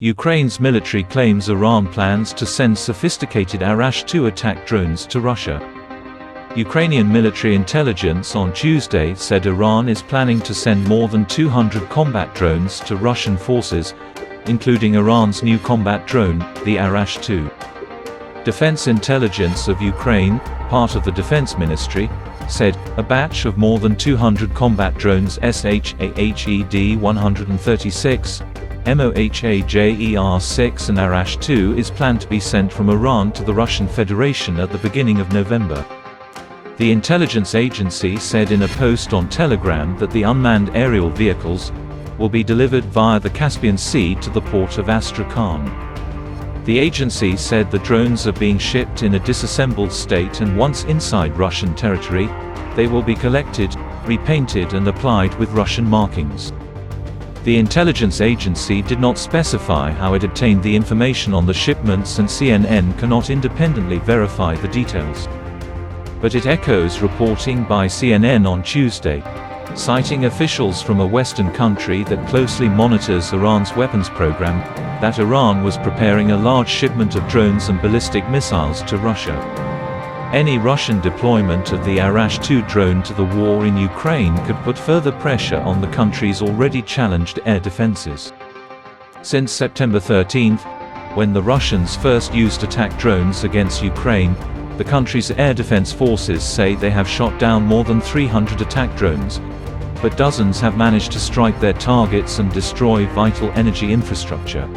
Ukraine's military claims Iran plans to send sophisticated Arash-2 attack drones to Russia. Ukrainian military intelligence on Tuesday said Iran is planning to send more than 200 combat drones to Russian forces, including Iran's new combat drone, the Arash-2. Defense Intelligence of Ukraine, part of the Defense Ministry, said a batch of more than 200 combat drones Mohajer-136, Mohajer-6 and Arash-2 is planned to be sent from Iran to the Russian Federation at the beginning of November. The intelligence agency said in a post on Telegram that the unmanned aerial vehicles will be delivered via the Caspian Sea to the port of Astrakhan. The agency said the drones are being shipped in a disassembled state, and once inside Russian territory, they will be collected, repainted and applied with Russian markings. The intelligence agency did not specify how it obtained the information on the shipments, and CNN cannot independently verify the details. But it echoes reporting by CNN on Tuesday, citing officials from a Western country that closely monitors Iran's weapons program, that Iran was preparing a large shipment of drones and ballistic missiles to Russia. Any Russian deployment of the Arash-2 drone to the war in Ukraine could put further pressure on the country's already challenged air defenses. Since September 13, when the Russians first used attack drones against Ukraine, the country's air defense forces say they have shot down more than 300 attack drones, but dozens have managed to strike their targets and destroy vital energy infrastructure.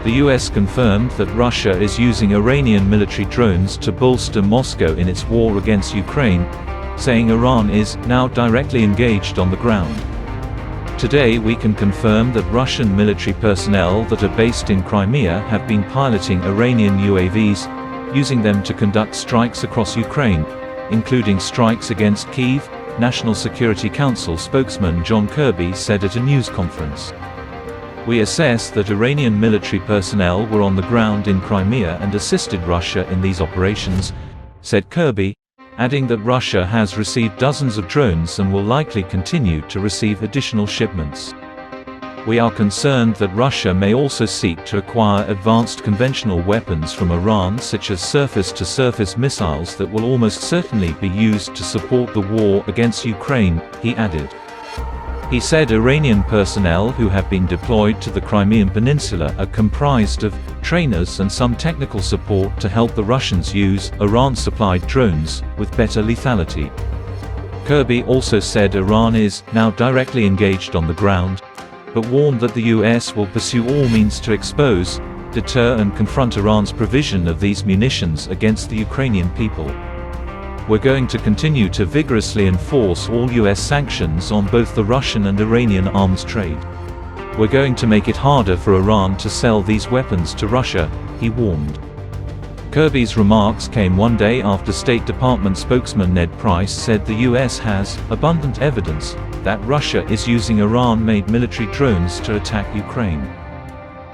The US confirmed that Russia is using Iranian military drones to bolster Moscow in its war against Ukraine, saying Iran is now directly engaged on the ground. Today we can confirm that Russian military personnel that are based in Crimea have been piloting Iranian UAVs, using them to conduct strikes across Ukraine, including strikes against Kyiv, National Security Council spokesman John Kirby said at a news conference. We assess that Iranian military personnel were on the ground in Crimea and assisted Russia in these operations, said Kirby, adding that Russia has received dozens of drones and will likely continue to receive additional shipments. We are concerned that Russia may also seek to acquire advanced conventional weapons from Iran, such as surface-to-surface missiles that will almost certainly be used to support the war against Ukraine, he added. He said Iranian personnel who have been deployed to the Crimean Peninsula are comprised of trainers and some technical support to help the Russians use Iran-supplied drones with better lethality. Kirby also said Iran is now directly engaged on the ground, but warned that the US will pursue all means to expose, deter and confront Iran's provision of these munitions against the Ukrainian people. We're going to continue to vigorously enforce all US sanctions on both the Russian and Iranian arms trade. We're going to make it harder for Iran to sell these weapons to Russia, he warned. Kirby's remarks came one day after State Department spokesman Ned Price said the US has abundant evidence that Russia is using Iran-made military drones to attack Ukraine.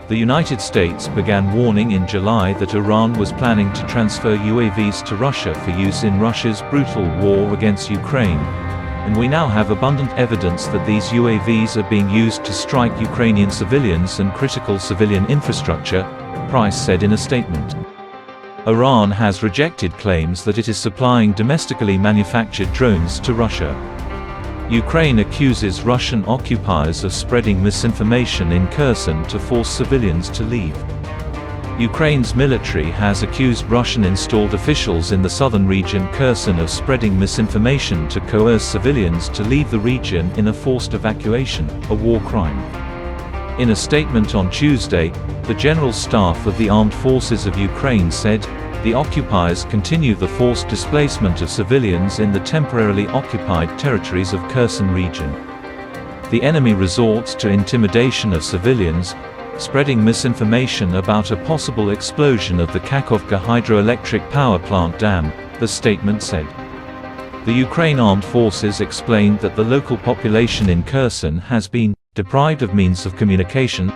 The United States began warning in July that Iran was planning to transfer UAVs to Russia for use in Russia's brutal war against Ukraine, and we now have abundant evidence that these UAVs are being used to strike Ukrainian civilians and critical civilian infrastructure, Price said in a statement. Iran has rejected claims that it is supplying domestically manufactured drones to Russia. Ukraine accuses Russian occupiers of spreading misinformation in Kherson to force civilians to leave. Ukraine's military has accused Russian-installed officials in the southern region Kherson of spreading misinformation to coerce civilians to leave the region in a forced evacuation, a war crime. In a statement on Tuesday, the General Staff of the Armed Forces of Ukraine said, the occupiers continue the forced displacement of civilians in the temporarily occupied territories of Kherson region. The enemy resorts to intimidation of civilians, spreading misinformation about a possible explosion of the Kakhovka hydroelectric power plant dam, the statement said. The Ukraine Armed Forces explained that the local population in Kherson has been deprived of means of communication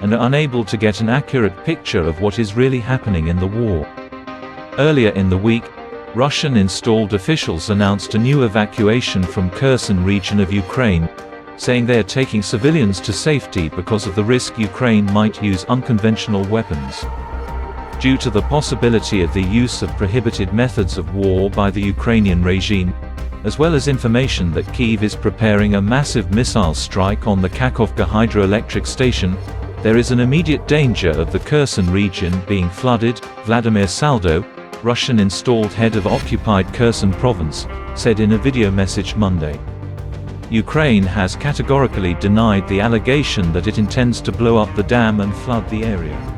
and are unable to get an accurate picture of what is really happening in the war. Earlier in the week, Russian-installed officials announced a new evacuation from Kherson region of Ukraine, saying they are taking civilians to safety because of the risk Ukraine might use unconventional weapons. Due to the possibility of the use of prohibited methods of war by the Ukrainian regime, as well as information that Kyiv is preparing a massive missile strike on the Kakhovka hydroelectric station, there is an immediate danger of the Kherson region being flooded. Vladimir Saldo, Russian installed head of occupied Kherson province, said in a video message Monday. Ukraine has categorically denied the allegation that it intends to blow up the dam and flood the area.